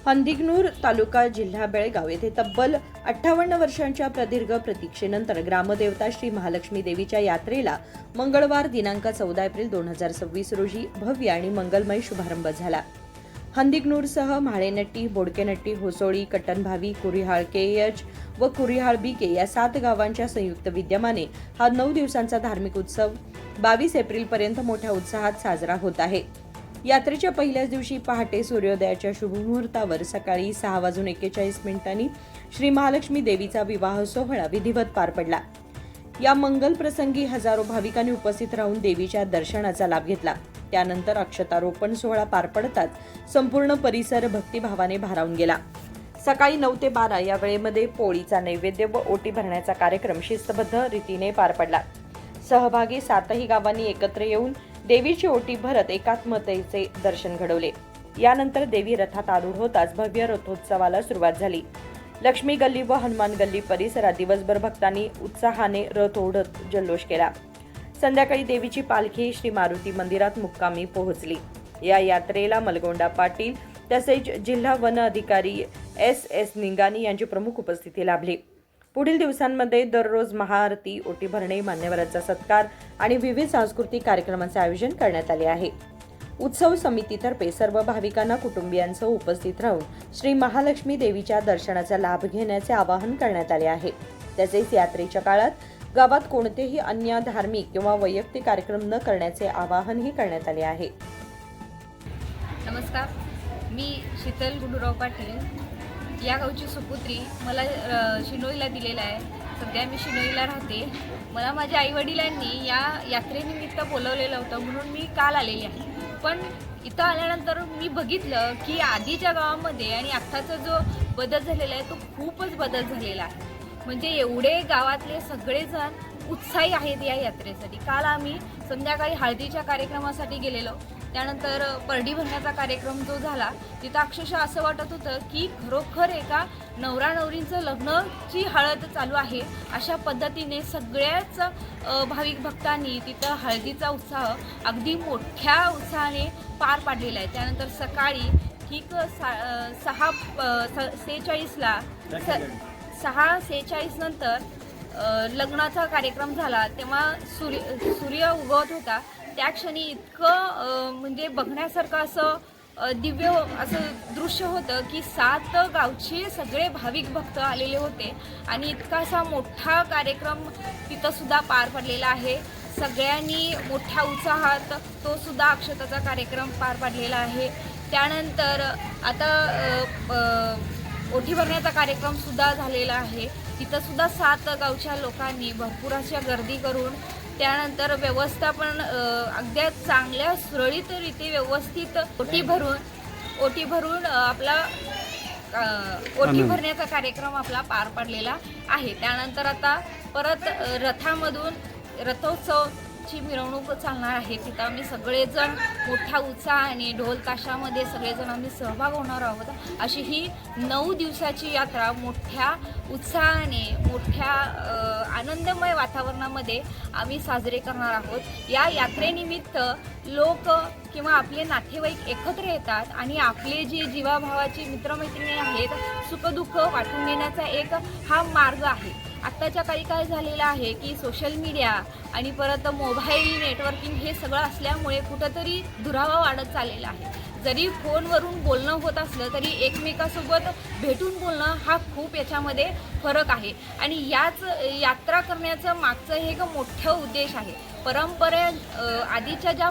हंदिगनूर तालुका जिल्हा बेळगाव येथे तब्बल 58 वर्षांच्या प्रदीर्घ प्रतीक्षेनंतर ग्रामदेवता श्री महालक्ष्मी देवीच्या यात्रेला मंगळवार दिनांक 14 एप्रिल 2026 रोजी भव्य आणि मंगलमय शुभारंभ झाला। हंदिगनूरसह म्हाळेनट्टी, बोडकेनट्टी, होसोळी, कट्टनभावी, कुरिहाळ केएच व कुरिहाळ बीके या 7 गावांच्या संयुक्त विद्यमाने हा 9 दिवसांचा धार्मिक उत्सव 22 एप्रिलपर्यंत मोठ्या उत्साहात साजरा होत आहे। यात्रेच्या पहिल्याच दिवशी पहाटे सूर्योदयाच्या शुभमुहूर्तावर सकाळी 6:41 श्री महालक्ष्मी देवीचा विवाह सोहळा विधिवत पार पडला। या मंगल प्रसंगी हजारो भाविकांनी उपस्थित राहून देवीच्या दर्शनाचा लाभ घेतला। त्यानंतर अक्षतारोपण सोहळा पार पडताच संपूर्ण परिसर भक्तिभावाने भारावून गेला। सकाळी 9 ते 12 या वेळेमध्ये पोळीचा नैवेद्य व ओटी भरण्याचा कार्यक्रम शिस्तबद्ध रीतीने पार पडला। सहभागी 7ही गावांनी एकत्र येऊन देवीची ओटी भरत एकात्मतेचे दर्शन घडवले। यानंतर देवी रथात आरूढ होताच भव्य रथोत्सवाला सुरुवात झाली। लक्ष्मी गल्ली व हनुमान गल्ली परिसरात दिवसभर भक्तांनी उत्साहाने रथ ओढत जल्लोष केला। संध्याकाळी देवीची पालखी श्री मारुती मंदिरात मुक्कामी पोहोचली। या यात्रेला मलगोंडा पाटील तसेच जिल्हा वन अधिकारी एस निंगानी यांची प्रमुख उपस्थिती लाभली। पुढील दिवसांमध्ये दररोज महाआरती, ओटी भरणे, मान्यवरांचा सत्कार आणि विविध सांस्कृतिक कार्यक्रमांचे आयोजन करण्यात आले आहे। उत्सव समितीतर्फे सर्व भाविकांना कुटुंबियांसह उपस्थित राहून श्री महालक्ष्मी देवीच्या दर्शनाचा लाभ घेण्याचे आवाहन करण्यात आले आहे। तसेच यात्रेच्या काळात गावात कोणतेही अन्य धार्मिक किंवा वैयक्तिक कार्यक्रम न करण्याचे आवाहनही करण्यात आले आहे। नमस्कार, मी शीतल गुंडूराव पाटील या गावची सुपुत्री। मला शिनोईला दिलेला आहे। सध्या मी शिनोईला राहते। मला माझ्या आईवडिलांनी या यात्रेनिमित्त बोलवलेलं होतं म्हणून मी काल आलेली आहे। पण इथं आल्यानंतर मी बघितलं की आधीच्या गावामध्ये आणि आत्ताचा जो बदल झालेला आहे तो खूपच बदल झालेला आहे। म्हणजे एवढे गावातले सगळेजण उत्साही आहेत या यात्रेसाठी। काल आम्ही संध्याकाळी हळदीच्या कार्यक्रमासाठी गेलेलो। त्यानंतर परडी भरण्याचा कार्यक्रम जो झाला तिथं अक्षरशः असं वाटत होतं की खरोखर एका नवरा नवरींचं लग्नाची हळद चालू आहे अशा पद्धतीने सगळ्याच भाविक भक्तांनी तिथं हळदीचा उत्साह अगदी मोठ्या उत्साहाने पार पाडलेला आहे। त्यानंतर सकाळी ठीक 6:46 नंतर लग्नाचा कार्यक्रम झाला। तेव्हा सूर्य उगवत होता। त्या क्षणी इतकं म्हणजे बघण्यासारखं असं दिव्य असं दृश्य होतं की 7 गावचे सगळे भाविक भक्त आलेले होते आणि इतका असा मोठा कार्यक्रम तिथं सुद्धा पार पडलेला आहे। सगळ्यांनी मोठ्या उत्साहात तो सुद्धा अक्षताचा कार्यक्रम पार पाडलेला आहे। त्यानंतर आता ओटी भरण्याचा कार्यक्रम सुद्धा झालेला आहे। तिथं सुद्धा 7 गावच्या लोकांनी भरपूर अशा गर्दी करून त्यानंतर व्यवस्थापन अगदी चांगल्या सुरळीतरीत्या व्यवस्थित ओटी भरून आपला ओटी भरण्याचा कार्यक्रम आपला पार पडलेला आहे। त्यानंतर आता परत रथोत्सवची मिरवणूक चालणार आहे। तिथं आम्ही सगळेजण मोठ्या उत्साहाने ढोल ताशामध्ये सगळेजण आम्ही सहभाग होणार आहोत। अशी ही 9 दिवसाची यात्रा मोठ्या उत्साहाने मोठ्या आनंदमय वातावरणामध्ये आम्ही साजरे करणार आहोत। या यात्रेनिमित्त लोक किंवा आपले नातेवाईक एकत्र येतात आणि आपले जे जीवाभावाचे मित्रमैत्रिणी आहेत सुखदुःख वाटून घेण्याचा एक हा मार्ग आहे। आत्ताच्या काळी काय झालेलं आहे की सोशल मीडिया आणि परत मोबाईल नेटवर्किंग हे सगळं असल्यामुळे कुठंतरी दुरावा वाढत चाललेला आहे। जरी फोनवरून बोलणं होत असलं तरी एकमेकासोबत भेटून बोलणं हा खूप याच्यामध्ये फरक आहे आणि याच यात्रा करण्याचं मागचं हे एक मोठं उद्देश आहे। आधीच्या ज्या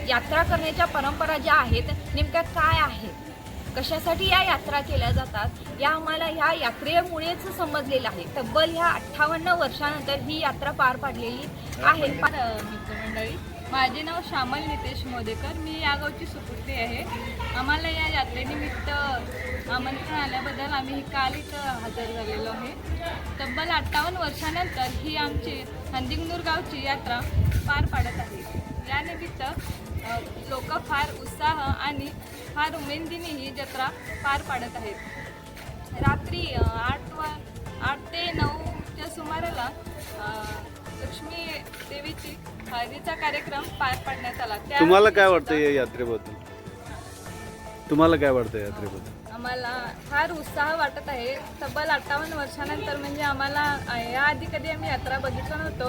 यात्रा करण्याच्या परंपरा ज्या आहेत नेमक्या काय आहेत, कशासाठी या यात्रा केल्या जातात या आम्हाला ह्या यात्रेमुळेच समजलेलं आहे। तब्बल ह्या 58 वर्षानंतर ही यात्रा पार पाडलेली आहे। मित्रमंडळी, माझे नाव श्यामल नितेश मोदेकर, मी या गावची सुपुत्री आहे। आम्हाला या यात्रेनिमित्त आमंत्रण आल्याबद्दल आम्ही काल इथं हजर झालेलो आहे। तब्बल 58 वर्षानंतर ही आमची हंदिगनूर गावची यात्रा पार पाडत आहे। यानिमित्त लोक फार उत्साह आणि फार उमेदीने ही जत्रा पार पाडत आहेत। रात्री 8 ते 9च्या सुमाराला लक्ष्मी देवीची हळदीचा कार्यक्रम पार पाडण्यात आला। तुम्हाला काय वाटतं या यात्रेबद्दल? तुम्हाला काय वाटतं यात्रेबद्दल? आम्हाला फार उत्साह वाटत आहे. तब्बल 58 वर्षानंतर म्हणजे आम्हाला याआधी कधी आम्ही यात्रा बघितलं नव्हतो.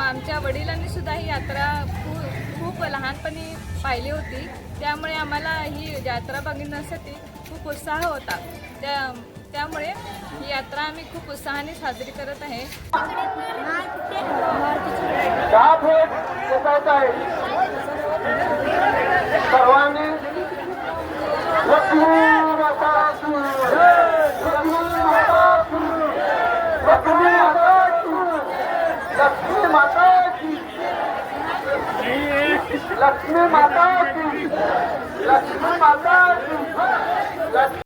आमच्या वडिलांनी सुद्धा ही यात्रा खूप लहानपणी पाहिली होती. त्यामुळे आम्हाला ही यात्रा बघण्यासाठी खूप उत्साह होता. त्यामुळे ही यात्रा आम्ही खूप उत्साहाने साजरी करत आहे. सर्वांनी लक्ष्मी माता की लक्ष्मी माता की लक्ष्मी माता की लक्ष्मी माता की लक्ष्मी माता की लक्ष्मी माता की